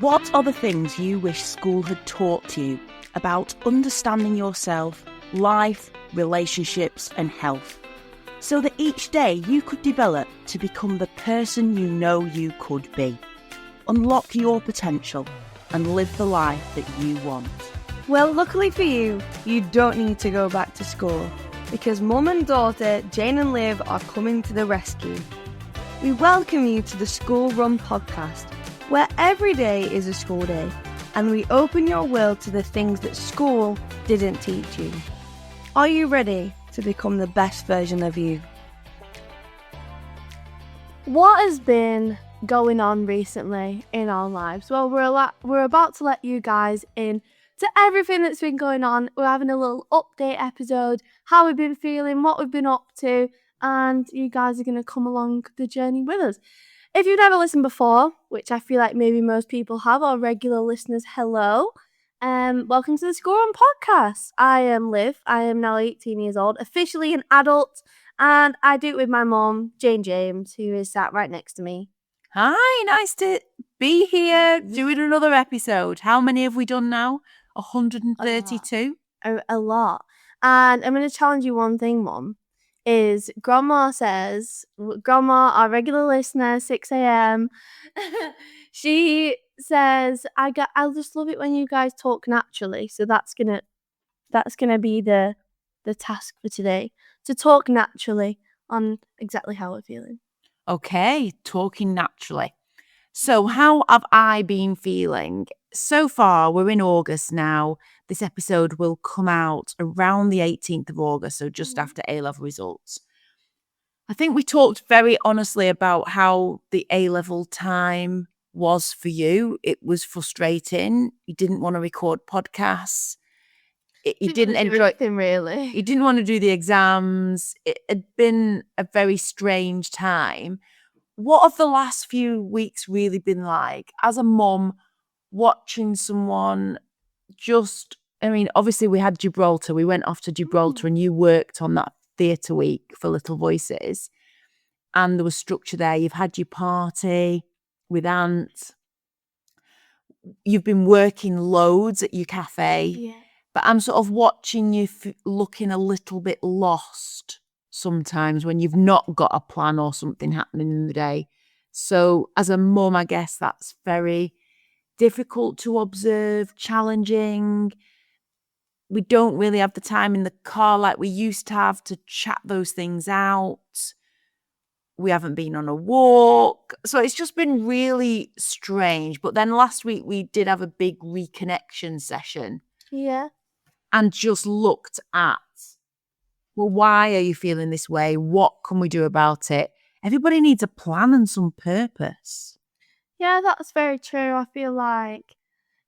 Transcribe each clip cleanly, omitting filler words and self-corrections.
What are the things you wish school had taught you about understanding yourself, life, relationships, and health, so that each day you could develop to become the person you know you could be? Unlock your potential and live the life that you want. Well, luckily for you, you don't need to go back to school, because Mum and daughter, Jane and Liv, are coming to the rescue. We welcome you to the School Run podcast, where every day is a school day, and we open your world to the things that school didn't teach you. Are you ready to become the best version of you? What has been going on recently in our lives? Well, we're about to let you guys in to everything that's been going on. We're having a little update episode, how we've been feeling, what we've been up to, and you guys are going to come along the journey with us. If you've never listened before, which I feel like maybe most people have, or regular listeners, hello. Welcome to the School Run podcast. I am Liv. I am now 18 years old, officially an adult, and I do it with my mum, Jane James, who is sat right next to me. Hi, nice to be here doing another episode. How many have we done now? 132? A lot. And I'm going to challenge you one thing, Mum, is Grandma, our regular listener, 6 a.m, she says, I just love it when you guys talk naturally. So that's gonna be the task for today, to talk naturally on exactly how we're feeling. Okay, talking naturally. So how have I been feeling? So far, we're in August now. This episode will come out around the 18th of August, so just after A-level results. I think we talked very honestly about how the A-level time was for you. It was frustrating. You didn't want to record podcasts. You didn't enjoy anything, really. You didn't want to do the exams. It had been a very strange time. What have the last few weeks really been like? As a mum, watching someone obviously we had Gibraltar. We went off to Gibraltar and you worked on that theatre week for Little Voices. And there was structure there. You've had your party with Ant. You've been working loads at your cafe. Yeah. But I'm sort of watching you looking a little bit lost sometimes when you've not got a plan or something happening in the day. So as a mum, I guess that's very difficult to observe, challenging. We don't really have the time in the car like we used to have to chat those things out. We haven't been on a walk. So it's just been really strange. But then last week we did have a big reconnection session. Yeah. And just looked at, well, why are you feeling this way? What can we do about it? Everybody needs a plan and some purpose. Yeah, that's very true. I feel like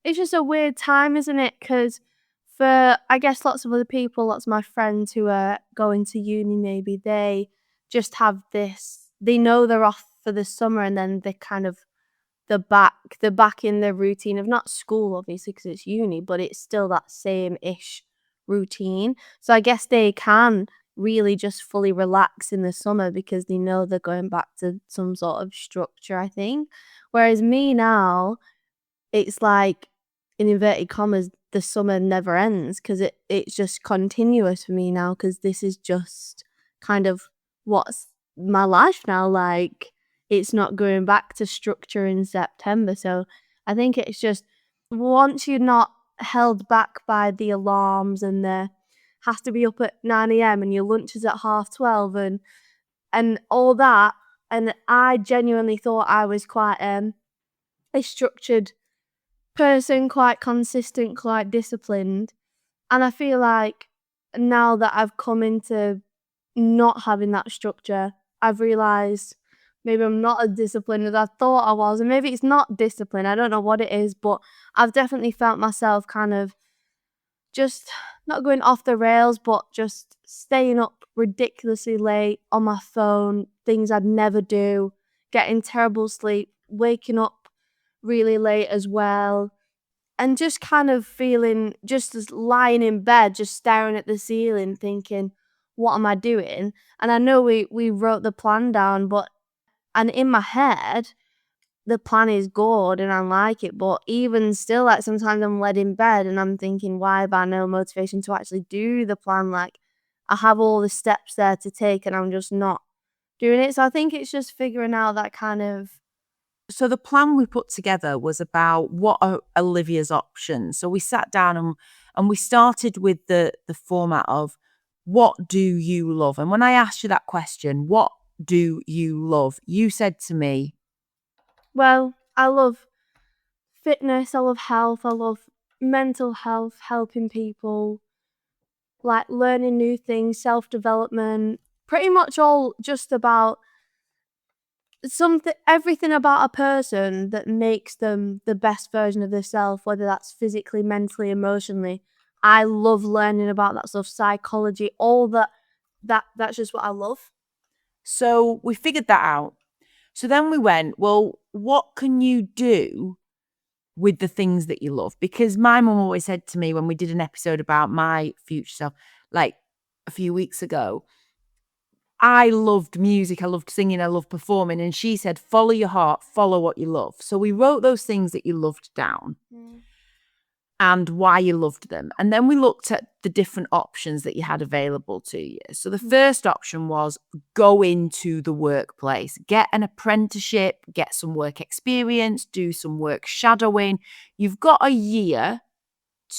it's just a weird time, isn't it? Because for, I guess, lots of other people, lots of my friends who are going to uni, maybe they just have this, they know they're off for the summer and then they kind of, they're back in the routine of not school, obviously, because it's uni, but it's still that same-ish routine. So I guess they can really just fully relax in the summer because they know they're going back to some sort of structure, I think. Whereas me now, it's like, in inverted commas, the summer never ends because it's just continuous for me now, because this is just kind of what's my life now. Like, it's not going back to structure in September. So I think it's just, once you're not held back by the alarms and the has to be up at 9 a.m. and your lunch is at 12:30 and all that. And I genuinely thought I was quite a structured person, quite consistent, quite disciplined. And I feel like now that I've come into not having that structure, I've realised maybe I'm not as disciplined as I thought I was. And maybe it's not discipline, I don't know what it is, but I've definitely felt myself kind of just not going off the rails, but just staying up ridiculously late on my phone, things I'd never do, getting terrible sleep, waking up really late as well, and just kind of feeling, just as lying in bed, just staring at the ceiling, thinking, what am I doing? And I know we wrote the plan down, and in my head, the plan is good and I like it, but even still, like, sometimes I'm led in bed and I'm thinking, why have I no motivation to actually do the plan? Like, I have all the steps there to take and I'm just not doing it. So I think it's just figuring out that kind of. So the plan we put together was about what are Olivia's options. So we sat down and we started with the format of what do you love? And when I asked you that question, what do you love? You said to me, Well, I love fitness, I love health, I love mental health, helping people, like learning new things, self-development, pretty much all just about everything about a person that makes them the best version of themselves, whether that's physically, mentally, emotionally. I love learning about that stuff, psychology, all that's just what I love. so we figured that out. So then we went, well, what can you do with the things that you love? Because my mum always said to me when we did an episode about my future self, like a few weeks ago, I loved music, I loved singing, I loved performing. And she said, follow your heart, follow what you love. So we wrote those things that you loved down and why you loved them. And then we looked at the different options that you had available to you. So the first option was go into the workplace, get an apprenticeship, get some work experience, do some work shadowing. You've got a year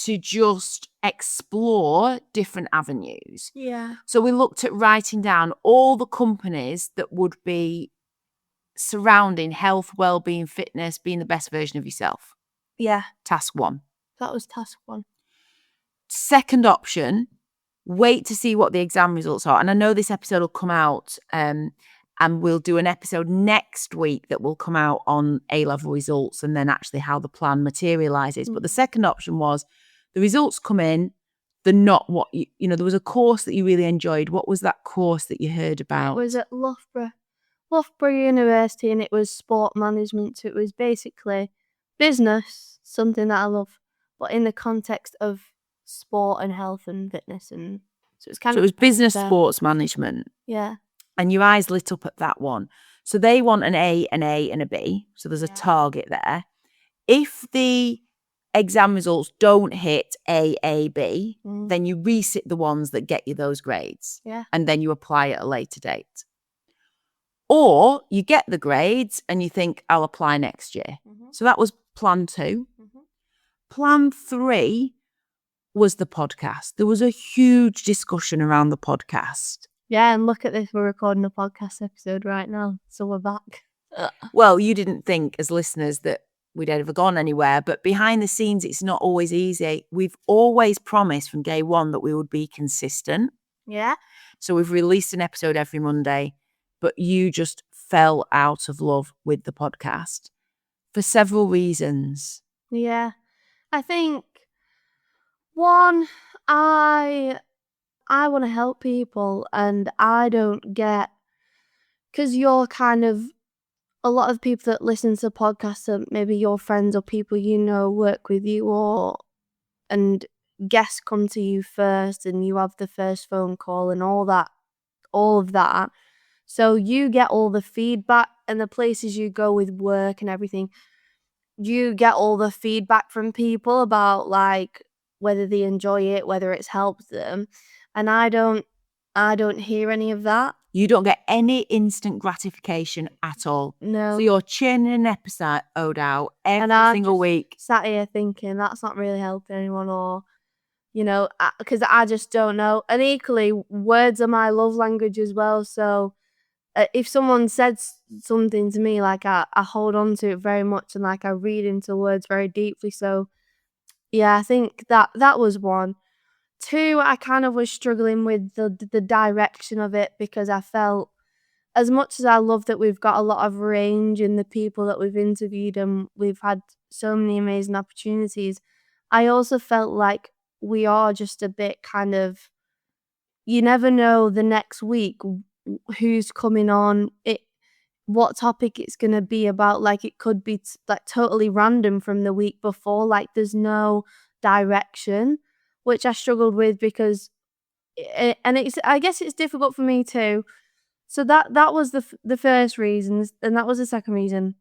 to just explore different avenues. Yeah. So we looked at writing down all the companies that would be surrounding health, well-being, fitness, being the best version of yourself. Yeah. Task 1. That was task 1. Second option, wait to see what the exam results are. And I know this episode will come out and we'll do an episode next week that will come out on A-level results and then actually how the plan materialises. But the second option was the results come in, they're not what you know, there was a course that you really enjoyed. What was that course that you heard about? It was at Loughborough University and it was sport management. So it was basically business, something that I love, but in the context of sport and health and fitness. And so it was business sports management. Yeah. And your eyes lit up at that one. So they want an A, an A, and a B. So there's a target there. If the exam results don't hit A, B, then you resit the ones that get you those grades. Yeah. And then you apply at a later date. Or you get the grades and you think, I'll apply next year. So that was plan 2. Plan 3 was the podcast. There was a huge discussion around the podcast. Yeah, and look at this, we're recording a podcast episode right now, so we're back. Well, you didn't think as listeners that we'd ever gone anywhere, but behind the scenes, it's not always easy. We've always promised from day one that we would be consistent. Yeah. So we've released an episode every Monday, but you just fell out of love with the podcast for several reasons. Yeah. I think, one, I want to help people and I don't get, because you're kind of, a lot of people that listen to podcasts are maybe your friends or people you know work with you, and guests come to you first and you have the first phone call and all of that. So you get all the feedback, and the places you go with work and everything, you get all the feedback from people about like whether they enjoy it, whether it's helped them. And I don't hear any of that. You don't get any instant gratification at all. No. So you're churning an episode out every single week. Sat here thinking that's not really helping anyone, or, you know, because I just don't know. And equally, words are my love language as well. So if someone said something to me, like I hold on to it very much and like I read into words very deeply. So yeah, I think that was one. 2, I kind of was struggling with the direction of it, because I felt, as much as I love that we've got a lot of range in the people that we've interviewed and we've had so many amazing opportunities, I also felt like we are just a bit kind of, you never know the next week who's coming on, what topic it's going to be about. Like it could be like totally random from the week before, like there's no direction, which I struggled with because I guess it's difficult for me too. So that was the first reason, and that was the second reason.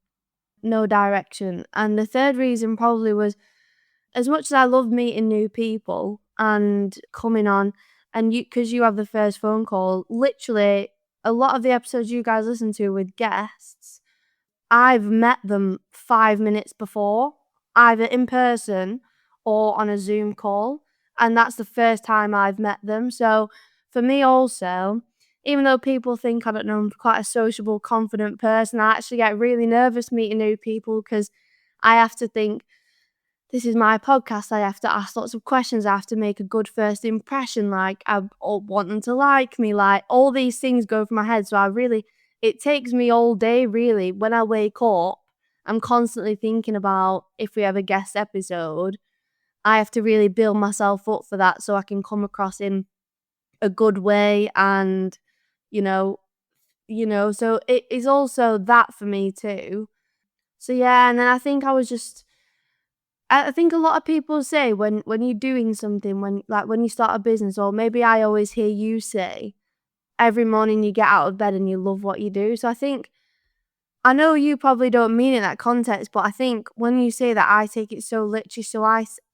no direction. And the third reason probably was, as much as I love meeting new people and coming on, and because you have the first phone call, literally a lot of the episodes you guys listen to with guests, I've met them 5 minutes before, either in person or on a Zoom call, and that's the first time I've met them. So for me also, even though people think, I don't know, I'm quite a sociable, confident person, I actually get really nervous meeting new people because I have to think, this is my podcast, I have to ask lots of questions, I have to make a good first impression, like, I want them to like me, like, all these things go through my head, so it takes me all day, really. When I wake up, I'm constantly thinking about if we have a guest episode, I have to really build myself up for that so I can come across in a good way, and, you know, so it is also that for me too. So yeah, and then I think I think a lot of people say when you're doing something, when you start a business, or maybe I always hear you say, every morning you get out of bed and you love what you do. So I know you probably don't mean it in that context, but I think when you say that, I take it so literally. So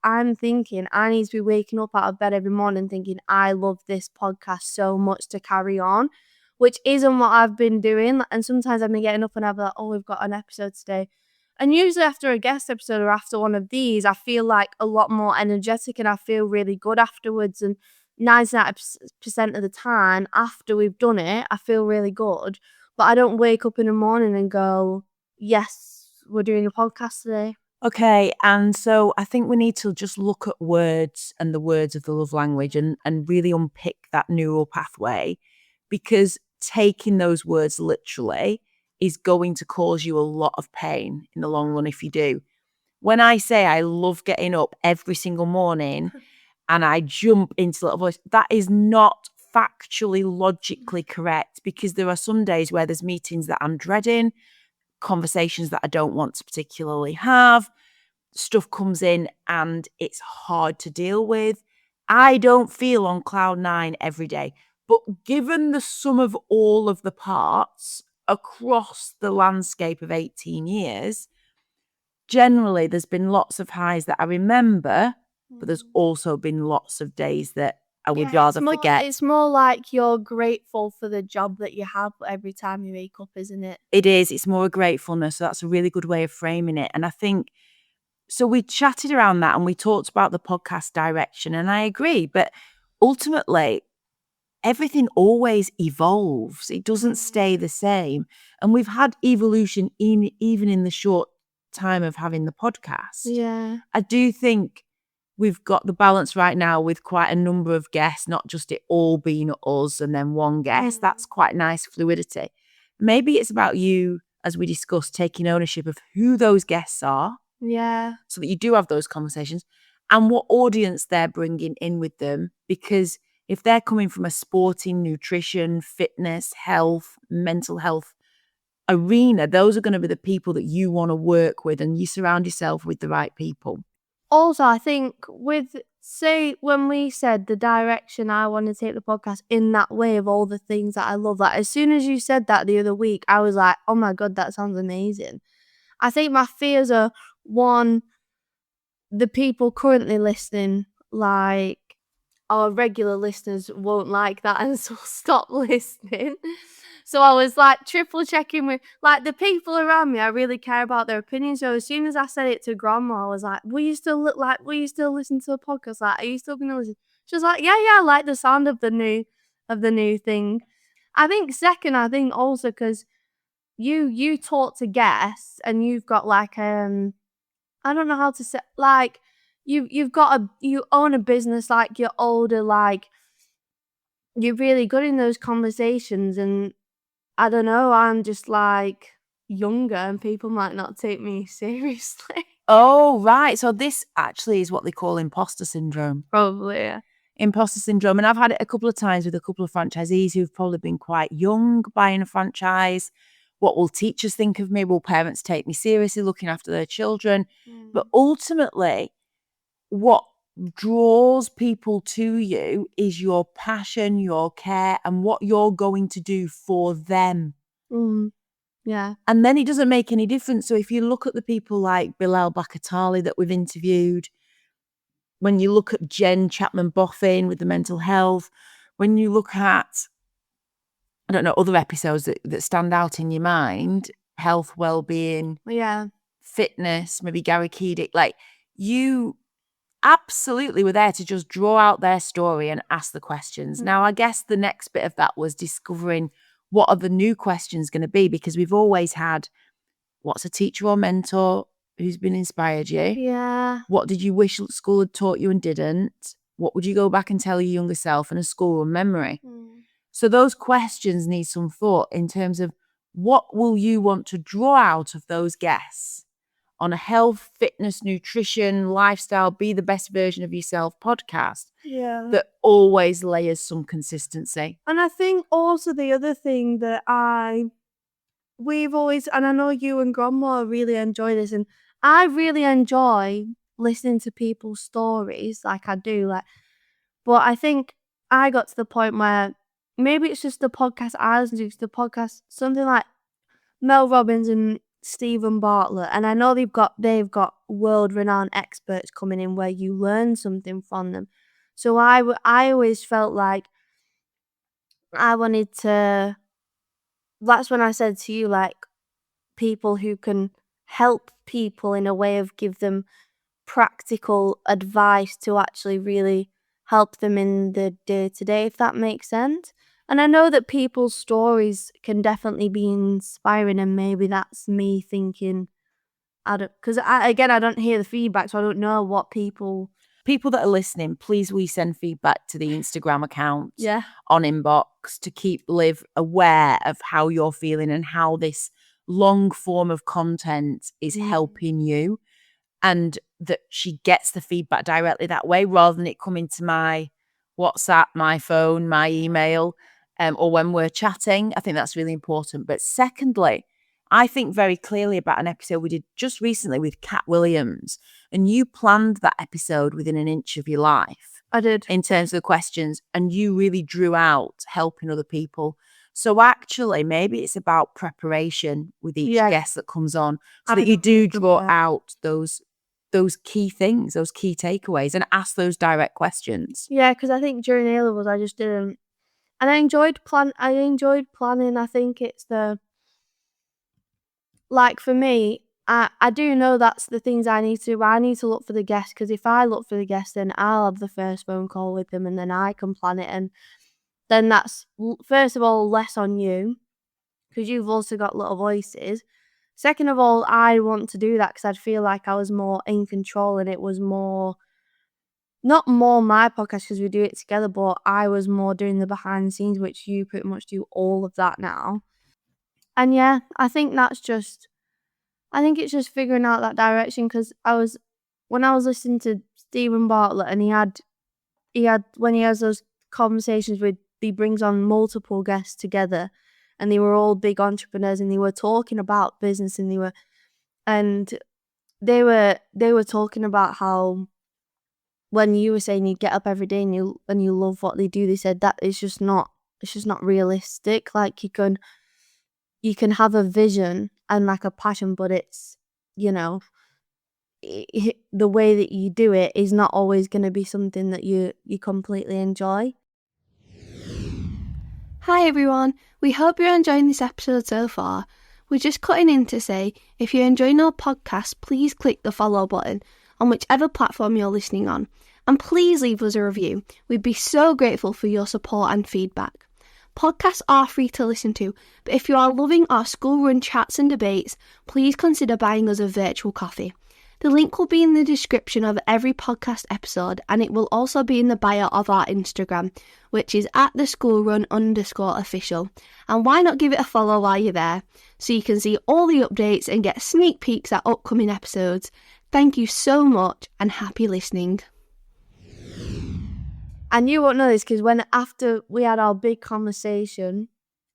I'm thinking I need to be waking up out of bed every morning thinking I love this podcast so much to carry on, which isn't what I've been doing. And sometimes I've been getting up and I'm like, oh, we've got an episode today. And usually after a guest episode or after one of these, I feel like a lot more energetic and I feel really good afterwards. And 99% of the time after we've done it, I feel really good. But I don't wake up in the morning and go, yes, we're doing a podcast today. Okay, and so I think we need to just look at words and the words of the love language and really unpick that neural pathway, because taking those words literally is going to cause you a lot of pain in the long run if you do. When I say I love getting up every single morning and I jump into Little Voice, that is not factually, logically correct, because there are some days where there's meetings that I'm dreading, conversations that I don't want to particularly have, stuff comes in and it's hard to deal with. I don't feel on cloud nine every day, but given the sum of all of the parts across the landscape of 18 years, generally there's been lots of highs that I remember, but there's also been lots of days that I would rather forget. It's more like you're grateful for the job that you have every time you wake up, isn't it? It is. It's more a gratefulness. So that's a really good way of framing it. And I think, so we chatted around that and we talked about the podcast direction, and I agree. But ultimately, everything always evolves. It doesn't stay the same. And we've had evolution even in the short time of having the podcast. Yeah. I do think we've got the balance right now with quite a number of guests, not just it all being us and then one guest. That's quite nice fluidity. Maybe it's about you, as we discussed, taking ownership of who those guests are. Yeah. So that you do have those conversations and what audience they're bringing in with them. Because if they're coming from a sporting, nutrition, fitness, health, mental health arena, those are going to be the people that you want to work with, and you surround yourself with the right people. Also, I think when we said the direction I want to take the podcast in that way of all the things that I love, like as soon as you said that the other week, I was like, oh my God, that sounds amazing. I think my fears are, one, the people currently listening, like our regular listeners won't like that and so stop listening. So I was like triple checking with like the people around me. I really care about their opinion. So as soon as I said it to Grandma, I was like, will you still listen to the podcast? Like, are you still gonna listen? She was like, yeah, I like the sound of the new thing. I think second, also because you talk to guests and you've got like I don't know how to say, like you own a business, like you're older, like you're really good in those conversations, and I don't know, I'm just like younger and people might not take me seriously. Oh, right. So this actually is what they call imposter syndrome. Probably, yeah. Imposter syndrome. And I've had it a couple of times with a couple of franchisees who've probably been quite young buying a franchise. What will teachers think of me? Will parents take me seriously looking after their children? But ultimately, what draws people to you is your passion, your care, and what you're going to do for them. Yeah. And then it doesn't make any difference. So if you look at the people like Bilal Bakatali that we've interviewed, when you look at Jen Chapman-Boffin with the mental health, when you look at, I don't know, other episodes that stand out in your mind, health, well-being, Yeah. fitness, maybe Gary Kedick, like you absolutely were there to just draw out their story and ask the questions. Now, I guess the next bit of that was discovering what are the new questions going to be, because we've always had, what's a teacher or mentor who's been inspired you? Yeah. What did you wish school had taught you and didn't? What would you go back and tell your younger self? And a schoolroom memory. So those questions need some thought in terms of what will you want to draw out of those guests on a health, fitness, nutrition, lifestyle, be the best version of yourself podcast Yeah. that always layers some consistency. And I think also the other thing that we've always, and I know you and Grandma really enjoy this, and I really enjoy listening to people's stories, like I do, like, but I think I got to the point where maybe it's just the podcast I listen to, it's the podcast, something like Mel Robbins and Stephen Bartlett, and I know they've got world-renowned experts coming in where you learn something from them. So I always felt like I wanted to, that's when I said to you, like, people who can help people in a way of give them practical advice to actually really help them in the day-to-day, if that makes sense. And I know that people's stories can definitely be inspiring, and maybe that's me thinking, I don't hear the feedback, so I don't know what people that are listening, please we send feedback to the Instagram account Yeah. on inbox to keep Liv aware of how you're feeling and how this long form of content is helping you, and that she gets the feedback directly that way rather than it coming to my WhatsApp, my phone, my email, or when we're chatting. I think that's really important. But secondly, I think very clearly about an episode we did just recently with Kat Williams, and you planned that episode within an inch of your life. I did. In terms of the questions, and you really drew out helping other people. So actually, maybe it's about preparation with each guest that comes on, so that you do draw out those key things, those key takeaways, and ask those direct questions. Yeah, because I think during A-levels I just didn't, and I enjoyed planning. I think it's like for me, I do know that's the things I need to do. I need to look for the guests, because if I look for the guests, then I'll have the first phone call with them, and then I can plan it, and then that's, first of all, less on you, because you've also got little voices. Second of all, I want to do that because I'd feel like I was more in control, and it was more, not more my podcast because we do it together, but I was more doing the behind the scenes, which you pretty much do all of that now. And yeah, I think it's just figuring out that direction, because when I was listening to Stephen Bartlett, and when he has those conversations he brings on multiple guests together, and they were all big entrepreneurs, and they were talking about business, and they were talking about how, when you were saying you get up every day and you love what they do, they said that it's just not realistic. Like, you can have a vision and like a passion, but it's, the way that you do it is not always going to be something that you completely enjoy. Hi everyone, we hope you're enjoying this episode so far. We're just cutting in to say, if you're enjoying our podcast, please click the follow button on whichever platform you're listening on, and please leave us a review. We'd be so grateful for your support and feedback. Podcasts are free to listen to, but if you are loving our school run chats and debates, please consider buying us a virtual coffee. The link will be in the description of every podcast episode, and it will also be in the bio of our Instagram, which is @theschoolrun_official. And why not give it a follow while you're there, so you can see all the updates and get sneak peeks at upcoming episodes. Thank you so much, and happy listening. And you won't know this, because after we had our big conversation,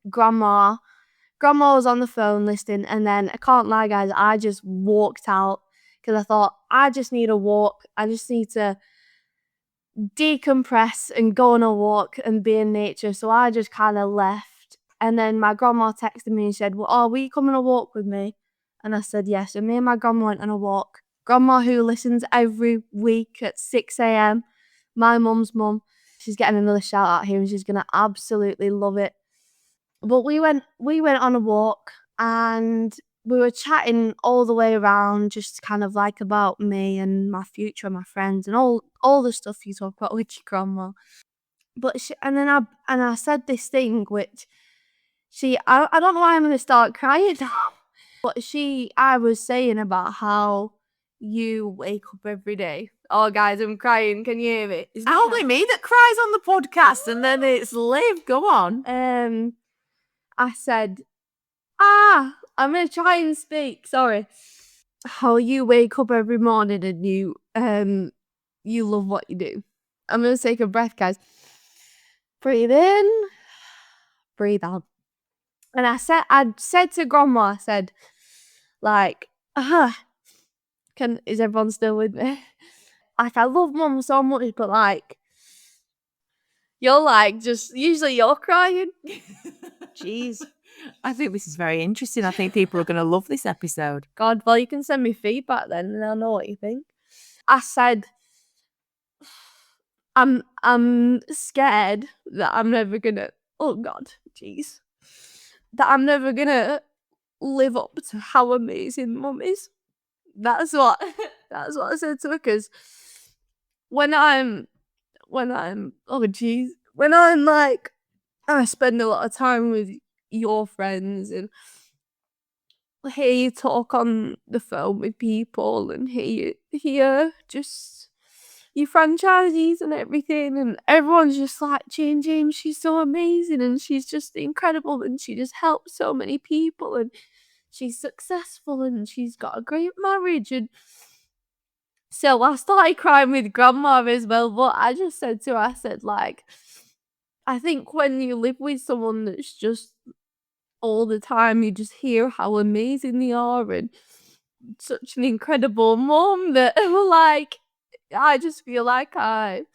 Grandma was on the phone listening, and then, I can't lie guys, I just walked out, because I thought, I just need a walk. I just need to decompress and go on a walk and be in nature. So I just kind of left And then my grandma texted me and said, well, will you come on a walk with me? And I said yes. And me and my grandma went on a walk. Grandma, who listens every week at 6 a.m, my mum's mum, she's getting another shout out here and she's going to absolutely love it. But we went on a walk and we were chatting all the way around, just kind of like about me and my future and my friends and all the stuff you talk about with your grandma. But and I said this thing which I don't know why I'm gonna start crying now. But I was saying about how you wake up every day. Oh, guys, I'm crying. Can you hear it? It's only me that cries on the podcast, and then it's Liv. Go on. I said, I'm gonna try and speak. Sorry. How you wake up every morning and you love what you do. I'm gonna take a breath, guys. Breathe in, breathe out. And I said to grandma, I said, like, is everyone still with me? Like, I love mum so much, but like, you're like, just, usually you're crying. Jeez. I think this is very interesting. I think people are going to love this episode. God, well, you can send me feedback then and I'll know what you think. I said, I'm scared that I'm never gonna, oh God, jeez. That I'm never gonna live up to how amazing mum is. That's what I said to her, because when I'm like, I spend a lot of time with your friends and hear you talk on the phone with people and hear just your franchisees and everything, and everyone's just like, James, she's so amazing and she's just incredible and she just helps so many people and she's successful and she's got a great marriage. And so I started crying with grandma as well, but I just said to her, I said, like, I think when you live with someone that's just all the time, you just hear how amazing they are and such an incredible mum that, like, I just feel like I'm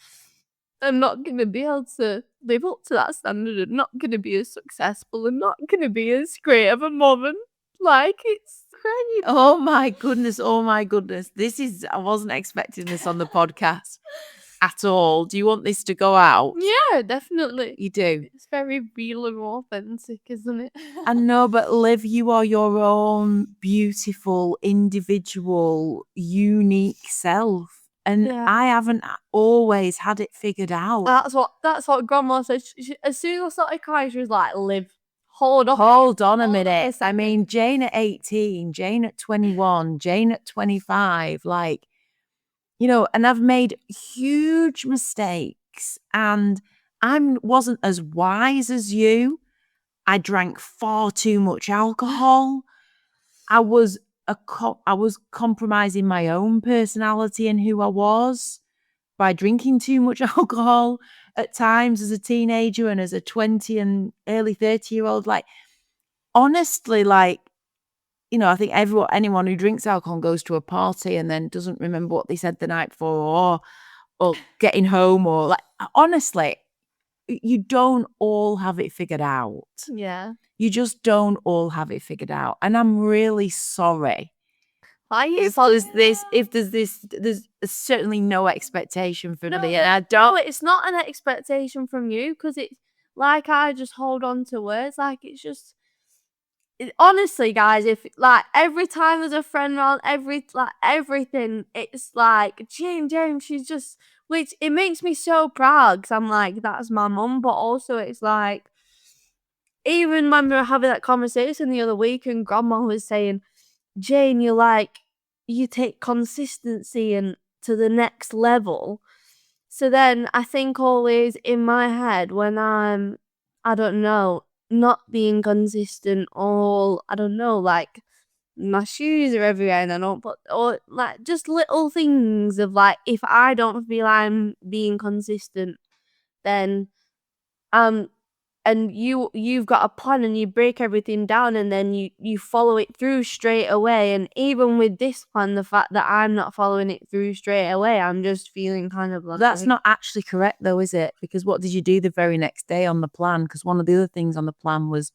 not going to be able to live up to that standard. I'm not going to be as successful. I'm not going to be as great of a mum. And, like, it's crazy. Oh my goodness. I wasn't expecting this on the podcast at all. Do you want this to go out? Yeah, definitely. You do? It's very real and authentic, isn't it? I know, but Liv, you are your own beautiful, individual, unique self. And Yeah. I haven't always had it figured out. That's what grandma said. As soon as I started crying, she was like, Liv, hold on a minute. I mean, Jane at 18, Jane at 21, Jane at 25, like, you know, and I've made huge mistakes and I wasn't as wise as you. I drank far too much alcohol. I was compromising my own personality and who I was by drinking too much alcohol at times as a teenager and as a 20 and early 30-year-old. Like, honestly, like, you know, I think anyone who drinks alcohol and goes to a party and then doesn't remember what they said the night before or getting home, or like, honestly, you don't all have it figured out. Yeah. You just don't all have it figured out. And I'm really sorry. There's certainly no expectation from me. And I don't. No, it's not an expectation from you, because it's like, I just hold on to words. Like, it's just, honestly, guys, if like every time there's a friend around, everything, it's like, James, she's just, which it makes me so proud, because I'm like, that's my mum. But also it's like, even when we were having that conversation the other week and grandma was saying, Jane, you take consistency and to the next level. So then I think always in my head when I'm, I don't know, not being consistent, or I don't know, like my shoes are everywhere and I don't put, or like just little things of like, if I don't feel I'm being consistent, then and you've got a plan and you break everything down and then you follow it through straight away. And even with this plan, the fact that I'm not following it through straight away, I'm just feeling kind of like... That's not actually correct though, is it? Because what did you do the very next day on the plan? Because one of the other things on the plan was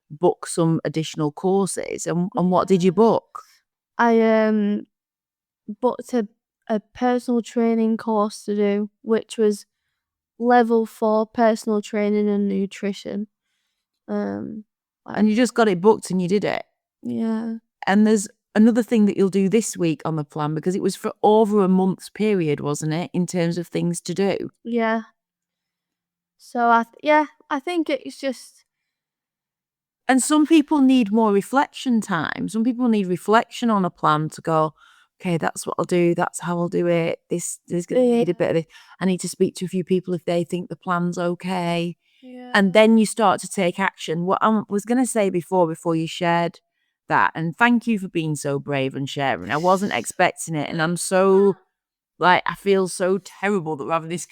book some additional courses. And what did you book? I booked a personal training course to do, which was level 4 personal training and nutrition. And you just got it booked and you did it. Yeah. And there's another thing that you'll do this week on the plan, because it was for over a month's period, wasn't it, in terms of things to do? Yeah. So I think it's just... And some people need more reflection time. Some people need reflection on a plan to go, okay, that's what I'll do. That's how I'll do it. There's going to need a bit of this. I need to speak to a few people if they think the plan's okay. Yeah. And then you start to take action. What I was going to say before you shared that, and thank you for being so brave and sharing. I wasn't expecting it. And I'm so, I feel so terrible that we're having this.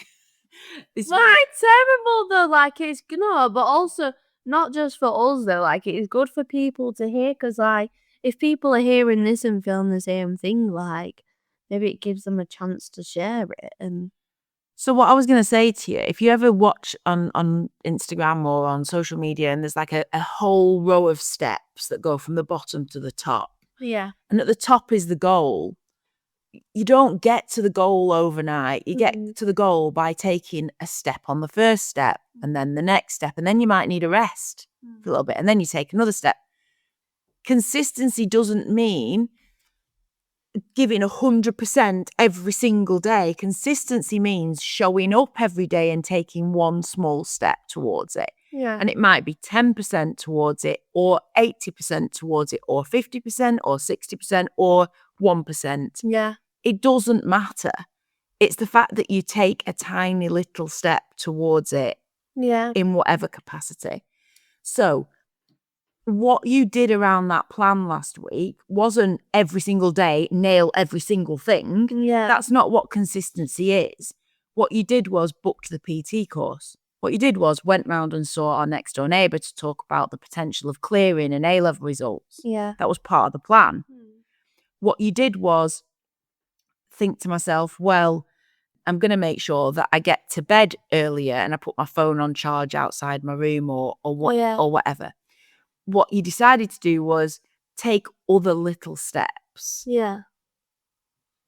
Terrible though. Like, it's, but also not just for us though. Like, it's good for people to hear, because if people are hearing this and feeling the same thing, maybe it gives them a chance to share it. And so what I was going to say to you, if you ever watch on Instagram or on social media, and there's a whole row of steps that go from the bottom to the top. Yeah. And at the top is the goal. You don't get to the goal overnight. You get to the goal by taking a step on the first step, and then the next step, and then you might need a rest for a little bit, and then you take another step. Consistency doesn't mean giving 100% every single day. Consistency means showing up every day and taking one small step towards it. Yeah. And it might be 10% towards it, or 80% towards it, or 50%, or 60%, or 1%. Yeah. It doesn't matter. It's the fact that you take a tiny little step towards it. Yeah. In whatever capacity. So what you did around that plan last week wasn't every single day nail every single thing. Yeah. That's not what consistency is. What you did was booked the PT course. What you did was went round and saw our next door neighbour to talk about the potential of clearing and A-level results. Yeah. That was part of the plan. What you did was think to myself, well, I'm going to make sure that I get to bed earlier and I put my phone on charge outside my room or whatever. What you decided to do was take other little steps. Yeah.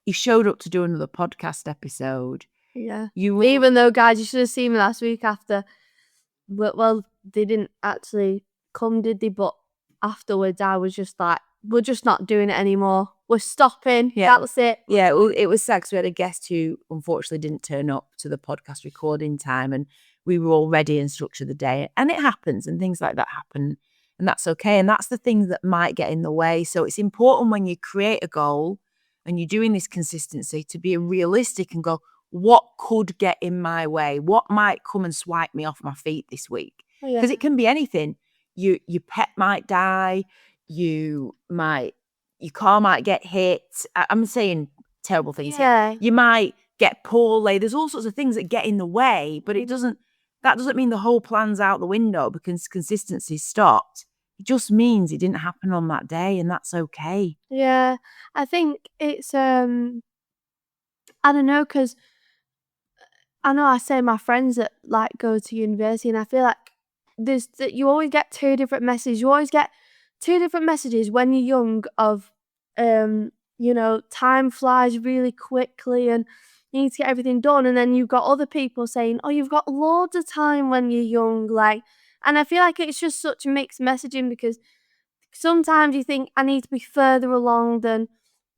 You showed up to do another podcast episode. Yeah. Even though, guys, you should have seen me last week after. Well, they didn't actually come, did they? But afterwards, I was just like, we're just not doing it anymore. We're stopping. Yeah. That was it. Yeah, it was sad because we had a guest who unfortunately didn't turn up to the podcast recording time, and we were all ready and structured the day. And it happens, and things like that happen, and that's okay. And that's the things that might get in the way. So it's important when you create a goal and you're doing this consistency to be realistic and go, what could get in my way? What might come and swipe me off my feet this week? Because it can be anything. Your pet might die. Your car might get hit. I'm saying terrible things. Yeah. You might get poorly. There's all sorts of things that get in the way, but that doesn't mean the whole plan's out the window because consistency stopped. It just means it didn't happen on that day, and that's okay. Yeah. I think it's I don't know, because I know I say my friends that go to university, and I feel like you always get two different messages. You always get two different messages when you're young of, time flies really quickly and you need to get everything done. And then you've got other people saying, oh, you've got loads of time when you're young. And I feel like it's just such mixed messaging, because sometimes you think I need to be further along than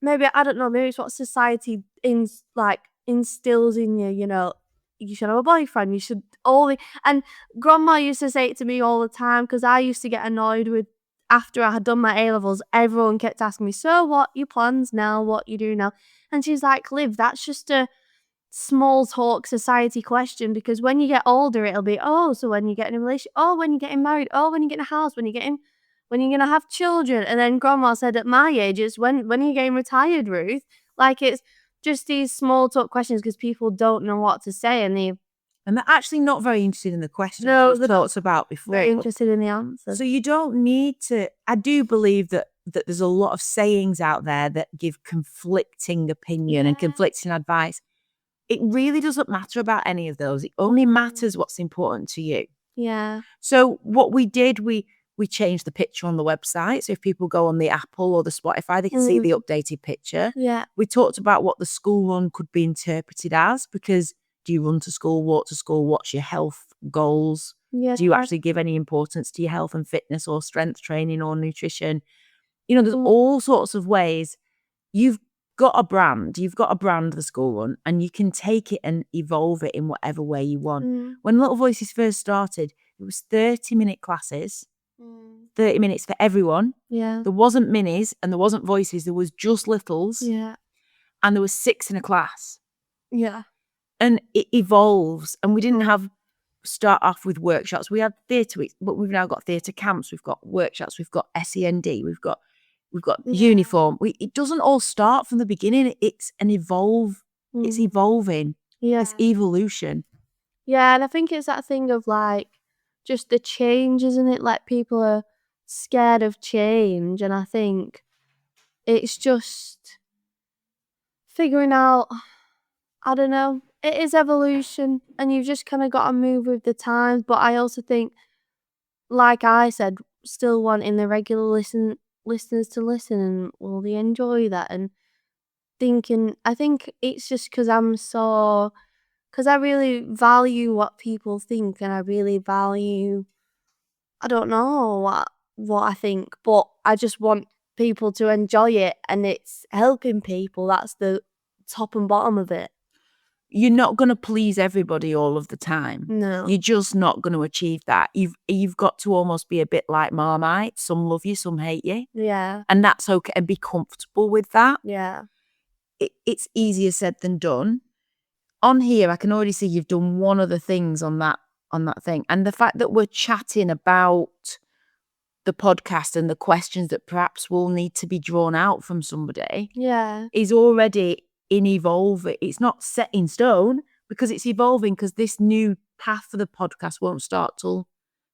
maybe, I don't know, maybe it's what society instills in you, you should have a boyfriend, you should and grandma used to say it to me all the time, because I used to get annoyed with, after I had done my A-levels, everyone kept asking me, so what your plans now, what you do now? And she's like, Liv, that's just a small talk society question, because when you get older, it'll be, oh, so when you get in a relationship, oh, when you're getting married, oh, when you get in a house, when you're going to have children. And then grandma said at my age, it's when are you getting retired, Ruth? It's just these small talk questions, because people don't know what to say, and And they're actually not very interested in the questions No, we've talked about before. Very interested in the answers. So you don't need to. I do believe that there's a lot of sayings out there that give conflicting opinion and conflicting advice. It really doesn't matter about any of those. It only matters what's important to you. Yeah. So what we did, we changed the picture on the website. So if people go on the Apple or the Spotify, they can see the updated picture. Yeah. We talked about what the school run could be interpreted as, because do you run to school, walk to school, what's your health goals? Yeah. Do you actually give any importance to your health and fitness or strength training or nutrition? You know, there's all sorts of ways. You've got a brand, the school run, and you can take it and evolve it in whatever way you want. When Little Voices first started, it was 30-minute classes, 30 minutes for everyone. Yeah. There wasn't minis and there wasn't voices, there was just littles. Yeah. And there was 6 in a class. Yeah. And it evolves. And we didn't start off with workshops. We had theatre weeks, but we've now got theatre camps, we've got workshops, we've got SEND, we've got uniform. It doesn't all start from the beginning. It's an it's evolving. Yeah. It's evolution. Yeah, and I think it's that thing of like just the change, isn't it? Like people are scared of change, and I think it's just figuring out, I don't know, it is evolution and you've just kind of got to move with the times. But I also think, like I said, still wanting the regular listeners to listen, and will they enjoy that? And thinking, I think it's just because I really value what people think, and I really value, I don't know what I think, but I just want people to enjoy it, and it's helping people. That's the top and bottom of it. You're not going to please everybody all of the time. No. You're just not going to achieve that. You've got to almost be a bit like Marmite. Some love you, some hate you. Yeah. And that's okay, and be comfortable with that. Yeah. It's easier said than done. On here, I can already see you've done one of the things on that thing. And the fact that we're chatting about the podcast and the questions that perhaps will need to be drawn out from somebody is already evolving. It's not set in stone, because it's evolving, because this new path for the podcast won't start till,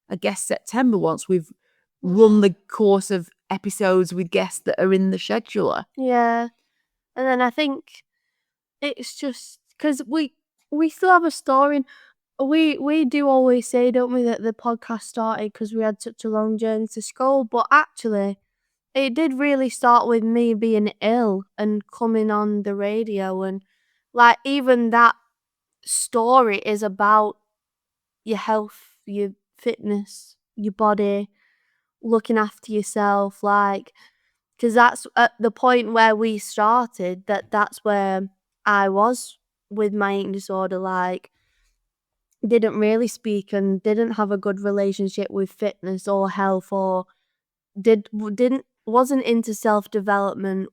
I guess, September, once we've run the course of episodes with guests that are in the scheduler. Yeah. And then I think it's just because we still have a story. We do always say, don't we, that the podcast started because we had such a long journey to school, but actually it did really start with me being ill and coming on the radio, and like even that story is about your health, your fitness, your body, looking after yourself, like, because that's at the point where we started, that's where I was with my eating disorder, like didn't really speak and didn't have a good relationship with fitness or health, or wasn't into self-development.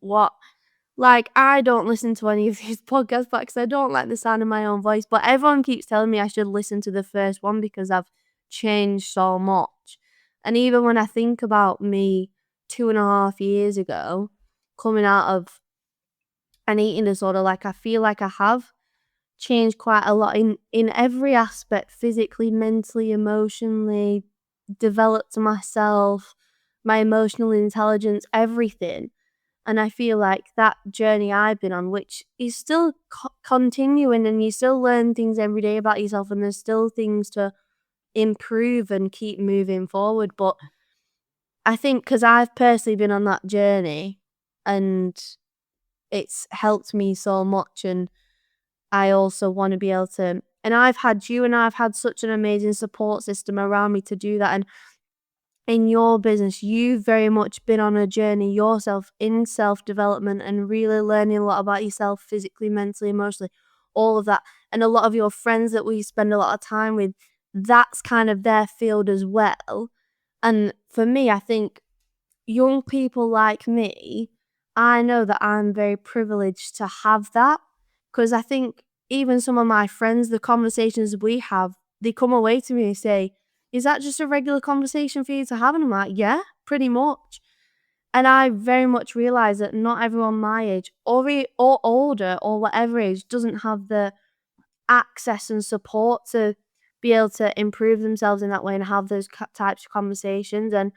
Like, I don't listen to any of these podcasts because I don't like the sound of my own voice, but everyone keeps telling me I should listen to the first one because I've changed so much. And even when I think about me 2.5 years ago coming out of an eating disorder, like I feel like I have changed quite a lot in every aspect, physically, mentally, emotionally, developed myself, my emotional intelligence, everything. And I feel like that journey I've been on, which is still continuing, and you still learn things every day about yourself, and there's still things to improve and keep moving forward. But I think because I've personally been on that journey and it's helped me so much, and I also want to be able to, and I've had you, and I've had such an amazing support system around me to do that. And in your business, you've very much been on a journey yourself in self-development and really learning a lot about yourself physically, mentally, emotionally, all of that. And a lot of your friends that we spend a lot of time with, that's kind of their field as well. And for me, I think young people like me, I know that I'm very privileged to have that, because I think even some of my friends, the conversations we have, they come away to me and say, is that just a regular conversation for you to have? And I'm like, yeah, pretty much. And I very much realise that not everyone my age or older or whatever age doesn't have the access and support to be able to improve themselves in that way and have those types of conversations. And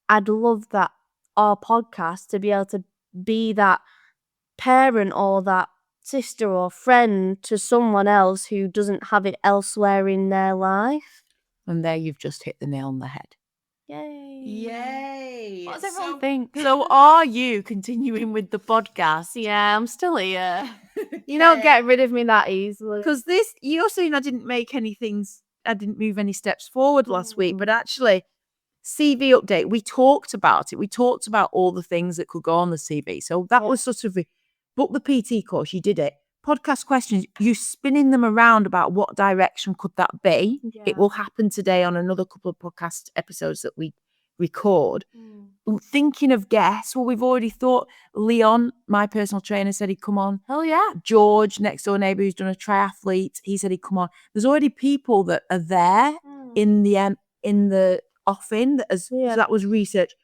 I'd love that our podcast to be able to be that parent or that sister or friend to someone else who doesn't have it elsewhere in their life. And there you've just hit the nail on the head. Yay. What does So- everyone think? So are you continuing with the podcast? Yeah, I'm still here. You don't get rid of me that easily. Because you're saying I didn't move any steps forward last week, but actually, CV update, we talked about it. We talked about all the things that could go on the CV. So that was sort of, book the PT course, you did it. Podcast questions, you spinning them around about what direction could that be. Yeah. It will happen today on another couple of podcast episodes that we record. Thinking of guests, well, we've already thought Leon, my personal trainer, said he'd come on. Oh yeah. George, next door neighbour who's done a triathlete, he said he'd come on. There's already people that are there in the offing so that was research.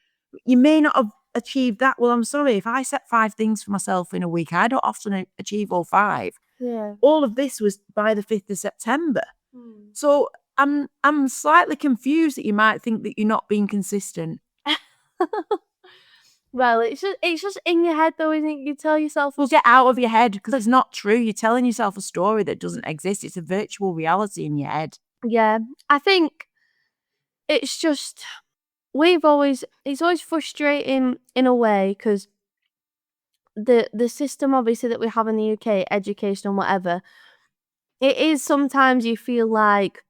You may not have achieved that. Well, I'm sorry, if I set 5 things for myself in a week, I don't often achieve all 5. Yeah. All of this was by the 5th of September. So I'm slightly confused that you might think that you're not being consistent. Well, it's just in your head though, isn't it? You tell yourself. Well, get out of your head, because it's not true. You're telling yourself a story that doesn't exist. It's a virtual reality in your head. Yeah, I think it's just it's always frustrating in a way, because the system obviously that we have in the UK, education and whatever, it is sometimes you feel like,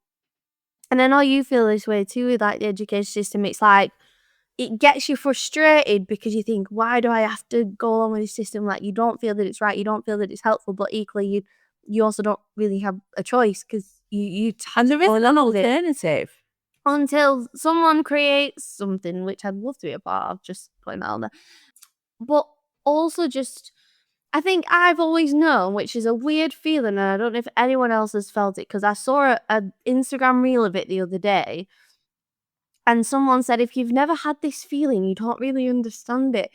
and I know you feel this way too with like the education system, it's like it gets you frustrated because you think, why do I have to go along with this system? Like, you don't feel that it's right, you don't feel that it's helpful, but equally you also don't really have a choice, because you And there is an alternative. until someone creates something, which I'd love to be a part of, just putting that on there. But also just, I think I've always known, which is a weird feeling, and I don't know if anyone else has felt it, because I saw an Instagram reel of it the other day, and someone said, if you've never had this feeling, you don't really understand it.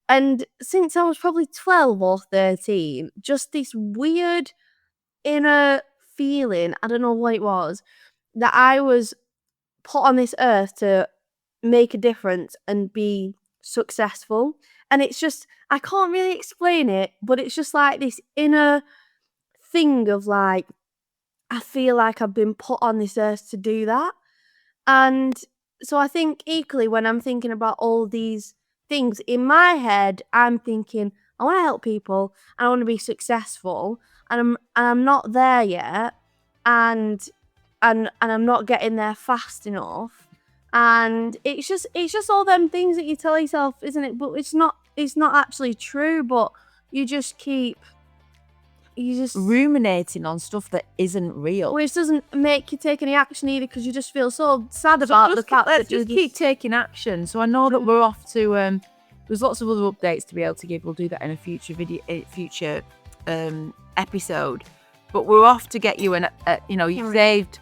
And since I was probably 12 or 13, just this weird inner feeling, I don't know what it was, that I was put on this earth to make a difference and be successful. And it's just, I can't really explain it, but it's just like this inner thing of like, I feel like I've been put on this earth to do that. And so I think equally when I'm thinking about all these things in my head, I'm thinking, I want to help people, I want to be successful, and I'm not there yet, and I'm not getting there fast enough. And it's just all them things that you tell yourself, isn't it? But it's not actually true, but you just ruminating on stuff that isn't real. Which doesn't make you take any action either, because you just feel so sad about the fact that just keep taking action. So I know that we're off to there's lots of other updates to be able to give. We'll do that in a future episode. But we're off to get you you've saved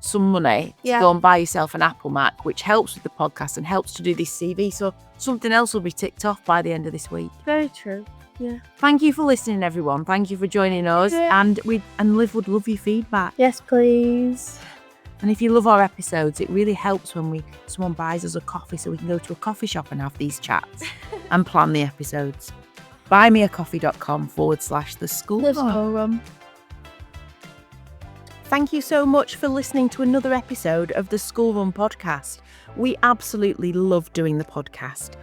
some money to go and buy yourself an Apple Mac, which helps with the podcast and helps to do this CV. So something else will be ticked off by the end of this week. Very true. Yeah. Thank you for listening, everyone. Thank you for joining us. And Liv would love your feedback. Yes, please. And if you love our episodes, it really helps when someone buys us a coffee so we can go to a coffee shop and have these chats and plan the episodes. buymeacoffee.com/the school run. Thank you so much for listening to another episode of the School Run podcast. We absolutely love doing the podcast.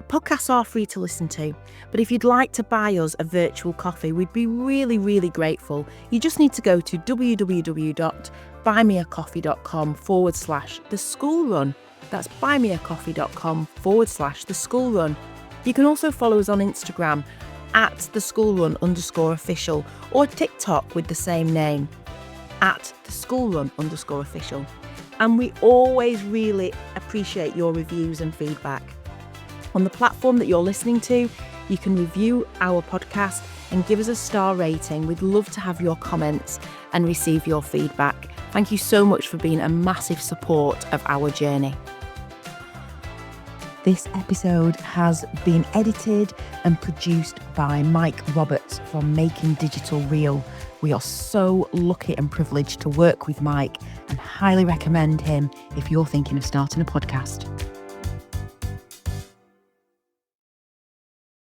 Podcasts are free to listen to, but if you'd like to buy us a virtual coffee, we'd be really, really grateful. You just need to go to www.buymeacoffee.com/the school run. That's buymeacoffee.com/the school run. You can also follow us on Instagram at the school run _official or TikTok with the same name at the school run _official. And we always really appreciate your reviews and feedback. On the platform that you're listening to, you can review our podcast and give us a star rating. We'd love to have your comments and receive your feedback. Thank you so much for being a massive support of our journey. This episode has been edited and produced by Mike Roberts from Making Digital Real. We are so lucky and privileged to work with Mike and highly recommend him if you're thinking of starting a podcast.